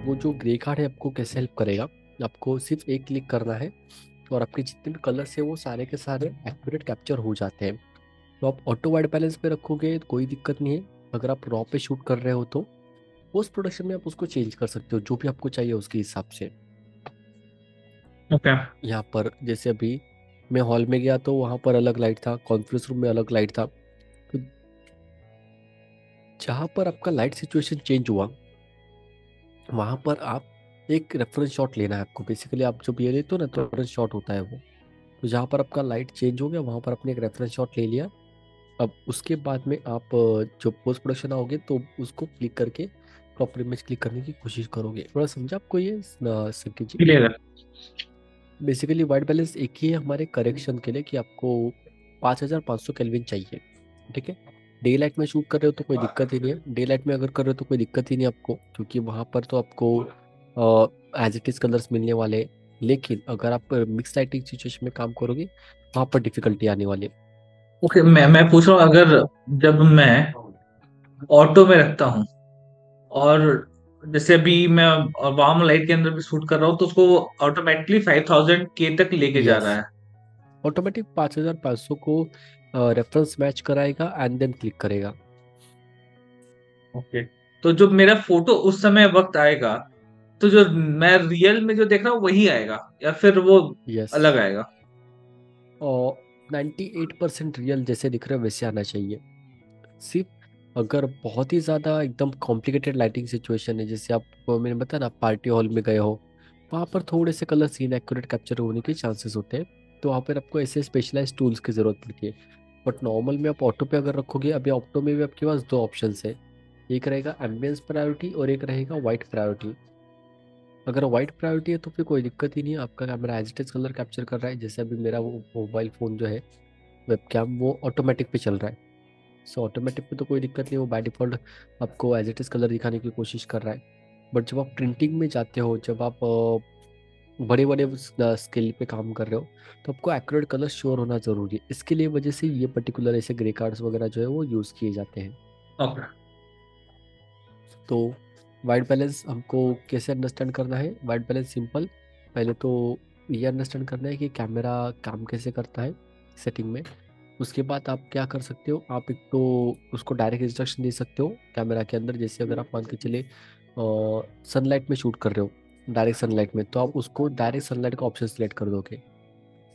वो जो grey card है आपको कैसे हेल्प करेगा, आपको सिर्फ एक क्लिक करना है और आपके जितने भी कलर्स है वो सारे के सारे एक्यूरेट कैप्चर हो जाते हैं। तो आप ऑटो वाइट बैलेंस पे रखोगे तो कोई दिक्कत नहीं है। अगर आप रॉ पे शूट कर रहे हो तो पोस्ट प्रोडक्शन में आप उसको चेंज कर सकते हो जो भी आपको चाहिए उसके हिसाब से। ओके। यहाँ पर जैसे अभी मैं हॉल में गया तो वहाँ पर अलग लाइट था, कॉन्फ्रेंस रूम में अलग लाइट था। तो जहाँ पर आपका लाइट सिचुएशन चेंज हुआ वहाँ पर आप एक रेफरेंस शॉट लेना है आपको। बेसिकली आप जब ये लेते हो ना तो रेफरेंस शॉट होता है वो। तो जहाँ पर आपका लाइट चेंज हो गया वहाँ पर आपने एक रेफरेंस शॉट ले लिया। अब उसके बाद में आप जब पोस्ट प्रोडक्शन आओगे तो उसको क्लिक करके प्रॉपर इमेज क्लिक करने की कोशिश करोगे। थोड़ा समझा आपको ये संकेत जी? क्लियर है। बेसिकली वाइट बैलेंस एक ही है हमारे करेक्शन के लिए कि आपको 5500 केल्विन चाहिए। ठीक है। डे लाइट में शूट कर रहे हो तो कोई दिक्कत ही नहीं है, डे लाइट में अगर कर रहे हो तो कोई दिक्कत ही नहीं आपको, क्योंकि वहाँ पर तो आपको एज इट इज कलर्स मिलने वाले हैं। लेकिन अगर आप मिक्स लाइटिंग सिचुएशन में काम करोगे वहाँ पर डिफिकल्टी आने वाली है। ओके, मैं पूछ रहा हूँ, अगर जब मैं ऑटो में रखता हूँ और जैसे अभी मैं वार्म लाइट के अंदर भी शूट कर रहा हूँ, तो उसको ऑटोमेटिकली 5000 के तक लेके जा यस, रहा है। ऑटोमेटिक 5500 को रेफरेंस मैच कराएगा एंड देन क्लिक करेगा। ओके। तो जब मेरा फोटो उस समय वक्त आएगा, तो जो मैं रियल में जो देख रहा हूँ वही आएगा, या फिर वो यस, अलग आएगा? और 98% रियल जैसे दिख रहे हैं वैसे आना चाहिए। सिर्फ अगर बहुत ही ज़्यादा एकदम कॉम्प्लिकेटेड लाइटिंग सिचुएशन है, जैसे आप मैंने बताया ना पार्टी हॉल में गए हो, वहाँ पर थोड़े से कलर सीन एक्यूरेट कैप्चर होने के चांसेस होते हैं। तो वहाँ पर आपको ऐसे स्पेशलाइज टूल्स की ज़रूरत पड़ती है। बट नॉर्मल में आप ऑटो पे अगर रखोगे, अभी ऑटो में भी आपके पास दो ऑप्शन है। एक रहेगा एम्बियंस प्रायोरिटी और एक रहेगा वाइट प्रायोरिटी। अगर वाइट प्रायोरिटी है तो फिर कोई दिक्कत ही नहीं है, आपका camera as it is colour capture कर रहा है। जैसे अभी मेरा वो मोबाइल फ़ोन जो है वेब कैम वो ऑटोमेटिक पे चल रहा है। सो ऑटोमेटिक पे तो कोई दिक्कत नहीं, वो बाय डिफ़ॉल्ट आपको एज इट इज़ कलर दिखाने की कोशिश कर रहा है। बट जब आप प्रिंटिंग में जाते हो, जब आप बड़े बड़े स्केल पे काम कर रहे हो तो आपको एक्यूरेट कलर श्योर होना ज़रूरी है। इसके लिए वजह से ये पर्टिकुलर ऐसे ग्रे कार्ड्स वगैरह जो है वो यूज़ किए जाते हैं। ओके। तो वाइट बैलेंस हमको कैसे अंडरस्टैंड करना है? वाइट बैलेंस सिंपल, पहले तो ये अंडरस्टैंड करना है कि कैमरा काम कैसे करता है सेटिंग में। उसके बाद आप क्या कर सकते हो, आप एक तो उसको डायरेक्ट इंस्ट्रक्शन दे सकते हो कैमरा के अंदर। जैसे अगर आप मान के चले सनलाइट में शूट कर रहे हो, डायरेक्ट सनलाइट में, तो आप उसको डायरेक्ट सनलाइट का ऑप्शन सिलेक्ट कर दोगे।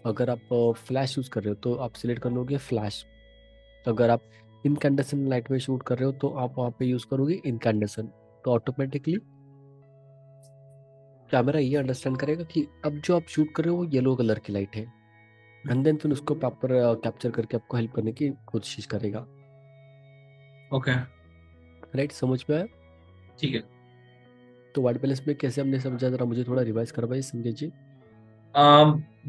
अगर आप फ्लैश यूज़ कर रहे हो तो आप सिलेक्ट कर लोगे फ्लैश। अगर आप इनकैंडेसेंट लाइट में शूट कर रहे हो तो आप वहाँ पे यूज़ करोगे इनकैंडेसेंट। तो ऑटोमेटिकली कैमरा ये अंडरस्टैंड करेगा कि अब जो आप शूट कर रहे हो वो येलो कलर की लाइट है, एंड देन फिर उसको प्रॉपर कैप्चर करके आपको हेल्प करने की कोशिश करेगा। ओके। राइट, समझ में आया? ठीक है। तो वाइट बैलेंस में कैसे हमने समझा, जरा मुझे थोड़ा रिवाइज करवाइए संजय जी।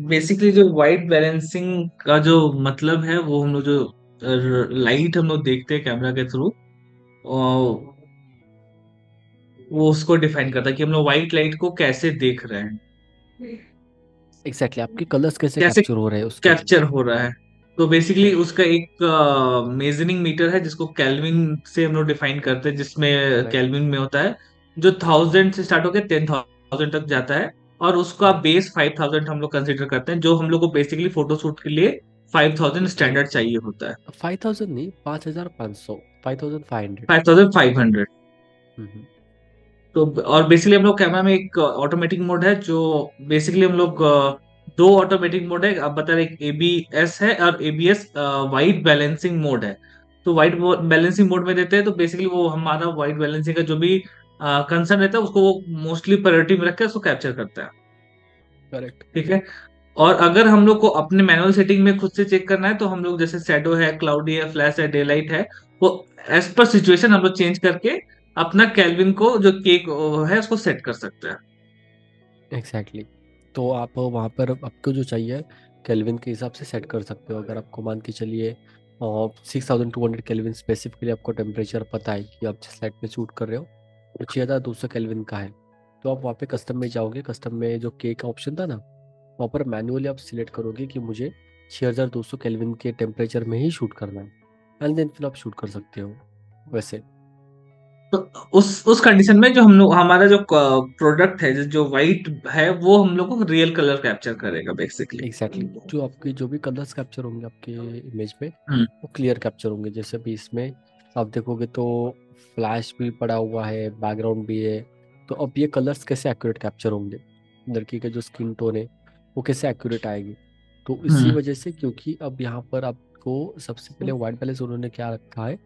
बेसिकली जो वाइट बैलेंसिंग का जो मतलब है, वो हम लोग जो लाइट हम लोग देखते हैं कैमरा के थ्रू, वो उसको डिफाइन करता है कि हम लोग व्हाइट लाइट को कैसे देख रहे हैं, एग्जैक्टली, आपके कलर्स कैसे कैसे कैप्चर हो रहे हैं उसके लिए। कैप्चर हो रहा है। तो बेसिकली राइट। उसका एक मेजरिंग मीटर है जिसको केल्विन से हम लोग डिफाइन करते हैं, जिसमें राइट। केल्विन में होता है, जो 1000 से स्टार्ट होकर 10,000 तक जाता है। और उसका राइट। बेस 5000 हम लोग कंसिडर करते हैं, जो हम लोग को बेसिकली फोटो शूट के लिए 5000 स्टैंडर्ड चाहिए होता है। 5000 नहीं, 5500, 5500। 5500। हम्म। तो और बेसिकली हम लोग कैमरा में एक ऑटोमेटिक मोड है, जो बेसिकली हम लोग दो ऑटोमेटिक मोड है, आप बता रहे, एक एबीएस है और एबीएस वाइट बैलेंसिंग मोड है। तो वाइट बैलेंसिंग मोड में देते हैं तो बेसिकली वो हमारा वाइट बैलेंसिंग का जो भी कंसर्न रहता है उसको वो मोस्टली प्रायोरिटी में रख के उसको कैप्चर करता है। करेक्ट। ठीक है। और अगर हम लोग को अपने मैनुअल सेटिंग में खुद से चेक करना है, तो हम लोग जैसे शैडो है, क्लाउडी है, फ्लैश है, डे लाइट है, वो एज पर सिचुएशन हम लोग चेंज करके अपना कैल्विन को जो केक है उसको सेट कर सकते हैं। एग्जैक्टली। तो आप वहाँ पर आपको जो चाहिए केल्विन के हिसाब से सेट कर सकते हो। अगर आपको मान के चलिए 6200 केल्विन स्पेसिफिकली आपको टेम्परेचर पता है कि आप जिस लाइट में शूट कर रहे हो वो 6200 केल्विन का है, तो आप वहाँ पे कस्टम में जाओगे। कस्टम में जो के का ऑप्शन था ना, वहाँ पर मैन्युअली आप सिलेक्ट करोगे कि मुझे 6200 केल्विन के टेम्परेचर में ही शूट करना है, एंड देन फिर आप शूट कर सकते हो वैसे। तो उस कंडीशन में जो हम लोग, हमारा जो प्रोडक्ट है, जो वाइट है, वो हम लोग को रियल कलर कैप्चर करेगा बेसिकली। एग्जैक्टली जो आपके जो भी कलर्स कैप्चर होंगे आपके इमेज में हम्म। वो क्लियर कैप्चर होंगे। जैसे अभी इसमें आप देखोगे तो फ्लैश भी पड़ा हुआ है, बैकग्राउंड भी है। तो अब ये कलर्स कैसे एक्यूरेट कैप्चर होंगे, लड़की का जो स्किन टोन है वो कैसे एक्यूरेट आएगी। तो इसी हम्म। वजह से, क्योंकि अब यहाँ पर आपको सबसे पहले वाइट बैलेंस उन्होंने क्या रखा है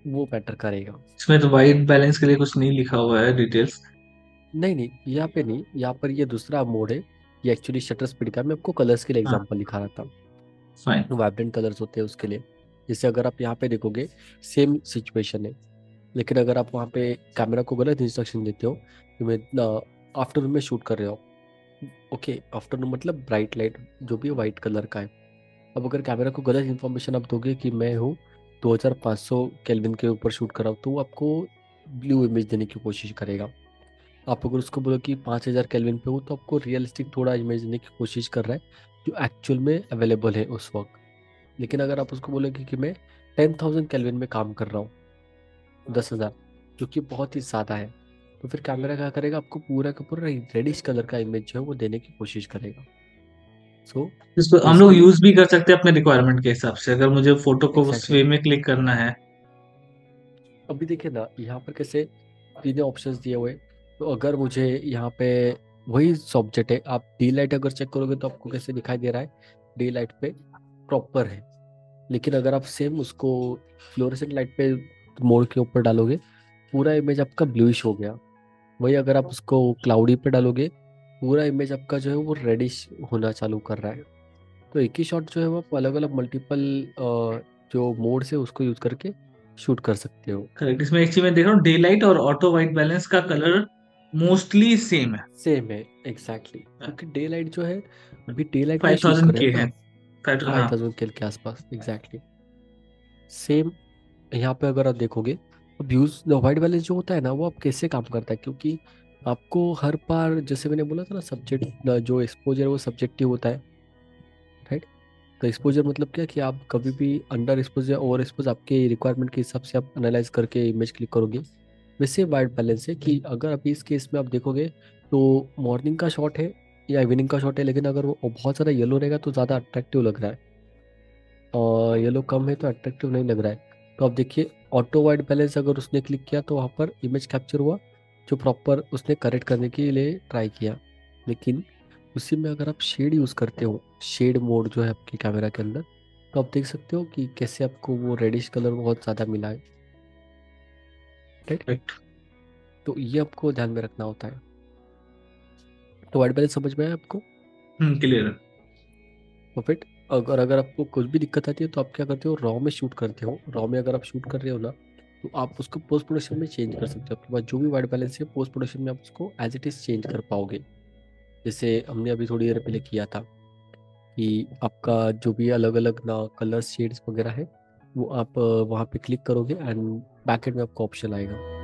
वो मैटर करेगा। इसमें तो वाइट बैलेंस के लिए कुछ नहीं लिखा हुआ है डिटेल्स। नहीं नहीं, यहाँ पे नहीं, यहाँ पर ये दूसरा मोड है। ये एक्चुअली शटर स्पीड का, मैं आपको कलर्स के लिए हाँ, एग्जांपल दिखा रहा था। फाइन। वाइब्रेंट कलर्स होते हैं उसके लिए। जैसे अगर आप यहाँ पे देखोगे सेम सिचुएशन है, लेकिन अगर आप वहाँ पे कैमरा को गलत इंस्ट्रक्शन देते हो कि मैं आफ्टरनून में शूट कर रहे हो, ओके आफ्टरनून मतलब ब्राइट लाइट जो भी वाइट कलर का है। अब अगर कैमरा को गलत इन्फॉर्मेशन आप दोगे कि मैं हूँ 2500 केल्विन के ऊपर शूट कर रहा हूँ, तो वो आपको ब्लू इमेज देने की कोशिश करेगा। आप अगर उसको बोलो कि 5000 केल्विन पे हो, तो आपको रियलिस्टिक थोड़ा इमेज देने की कोशिश कर रहा है जो एक्चुअल में अवेलेबल है उस वक्त। लेकिन अगर आप उसको बोलोगे कि मैं 10,000 केल्विन में काम कर रहा हूँ, 10,000, जो कि बहुत ही ज़्यादा है, तो फिर कैमरा क्या करेगा, आपको पूरा का पूरा रेडिश कलर का इमेज जो है वो देने की कोशिश करेगा। सो इसको हम लोग बेसिकली यूज भी कर सकते हैं अपने रिक्वायरमेंट के हिसाब से, अगर मुझे फोटो को उस एग्जैक्टली वे में क्लिक करना है। अभी देखिए ना यहाँ पर कैसे तीनों ऑप्शंस दिए हुए हैं। तो अगर मुझे यहाँ पे वही सब्जेक्ट है, आप डी लाइट अगर चेक करोगे तो आपको कैसे दिखाई दे रहा है, डी लाइट पे प्रॉपर है। लेकिन अगर आप सेम उसको फ्लोरेसेंट लाइट पे मोड़ के ऊपर डालोगे, पूरा इमेज आपका ब्लूइश हो गया। वही अगर आप उसको क्लाउडी पे डालोगे, पूरा इमेज आपका जो है वो रेडिश होना चालू कर रहा है। तो एक ही शॉट जो है वो आप अलग अलग मल्टीपल जो मोड्स है उसको यूज करके शूट कर सकते हो। करेक्ट। इसमें एक चीज मैं देख रहा हूँ, डे लाइट और ऑटो वाइट बैलेंस का कलर मोस्टली सेम है। सेम है एग्जैक्टली क्योंकि डे लाइट जो है, अभी डे लाइट में फाइव शूट कर थाउजेंड रहे के हैं है। ना। फाइव हाँ। थाउजेंड के आसपास एग्जैक्टली सेम। यहाँ पे अगर आप देखोगे, अब व्यूज वाइट बैलेंस जो होता है ना वो आप कैसे काम करता है, क्योंकि आपको हर बार जैसे मैंने बोला था ना, सब्जेक्ट जो एक्सपोजर है वो सब्जेक्टिव होता है, राइट। तो एक्सपोजर मतलब क्या कि आप कभी भी अंडर एक्सपोज या ओवर एक्सपोज आपके रिक्वायरमेंट के हिसाब से आप एनालाइज करके इमेज क्लिक करोगे। वैसे वाइट बैलेंस है कि अगर अभी इस केस में आप देखोगे तो मॉर्निंग का शॉट है या इवनिंग का शॉट है, लेकिन अगर वो बहुत ज़्यादा येलो रहेगा तो ज़्यादा अट्रैक्टिव लग रहा है, और येलो कम है तो अट्रैक्टिव नहीं लग रहा है। तो आप देखिए ऑटो वाइट बैलेंस अगर उसने क्लिक किया तो वहाँ पर इमेज कैप्चर हुआ जो प्रॉपर उसने करेक्ट करने के लिए ट्राई किया। लेकिन उसी में अगर आप शेड यूज़ करते हो, शेड मोड जो है आपके कैमरा के अंदर, तो आप देख सकते हो कि कैसे आपको वो रेडिश कलर बहुत ज़्यादा मिला है, राइट। करेक्ट। तो ये आपको ध्यान में रखना होता है। तो वाइट बैलेंस समझ में आया आपको? क्लियर है। परफेक्ट। अगर अगर आपको कुछ भी दिक्कत आती है तो आप क्या करते हो, रॉ में शूट करते हो। रॉ में अगर आप शूट कर रहे हो ना, तो आप उसको पोस्ट प्रोडक्शन में चेंज कर सकते हो। आपके पास जो भी वाइट बैलेंस है पोस्ट प्रोडक्शन में आप उसको एज इट इज़ चेंज कर पाओगे। जैसे हमने अभी थोड़ी देर पहले किया था कि आपका जो भी अलग अलग ना कलर शेड्स वगैरह है वो आप वहाँ पे क्लिक करोगे एंड बैकेंड में आपको ऑप्शन आएगा।